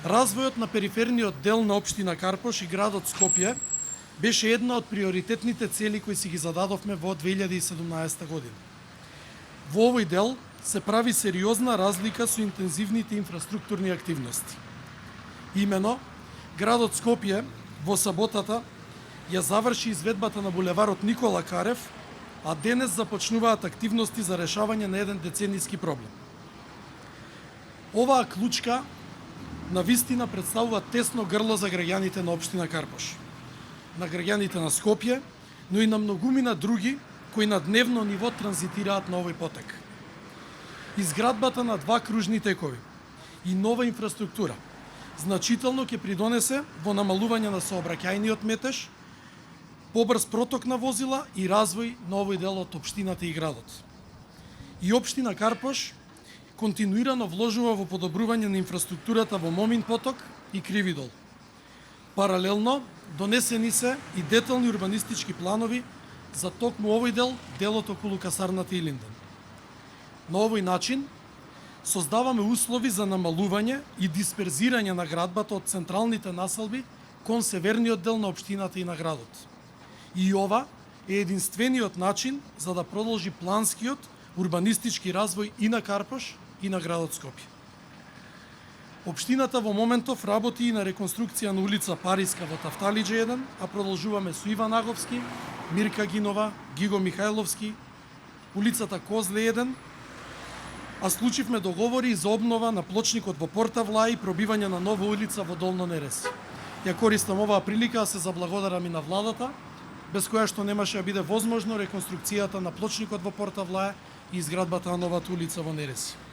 Развојот на периферниот дел на општина Карпош и градот Скопје беше една од приоритетните цели кои си ги зададовме во 2017 година. Во овој дел се прави сериозна разлика со интензивните инфраструктурни активности. Имено, градот Скопје во саботата ја заврши изведбата на булеварот Никола Карев, а денес започнуваат активности за решавање на еден децениски проблем. Оваа клучка на вистина представува тесно грло за граѓаните на општина Карпош, на граѓаните на Скопје, но и на многумина други кои на дневно ниво транзитираат на овој потек. Изградбата на 2 кружни текови и нова инфраструктура значително ќе придонесе во намалување на сообраќајниот метеж, побрз проток на возила и развој на овој дел од општината и градот. И општина Карпош континуирано вложува во подобрување на инфраструктурата во Момин поток и Кривидол. Паралелно, донесени се и детални урбанистички планови за токму овој дел, делот околу касарната Илинден. На овој начин, создаваме услови за намалување и дисперзирање на градбата од централните населби кон северниот дел на општината и на градот. И ова е единствениот начин за да продолжи планскиот урбанистички развој и на Карпош и на градот Скопје. Општината во моментов работи и на реконструкција на улица Париска во Тафталиџе 1, а продолжуваме со Иван Аговски, Мирка Гинова, Гиго Михајловски, улицата Козле 1, а случивме договори за обнова на плочникот во Порта Влај и пробивање на нова улица во Долно Нереси. Ја користам оваа прилика да се заблагодарам и на владата, без која што немаше да биде возможно реконструкцијата на плочникот во Порта Влај и изградбата на новата улица во Нереси.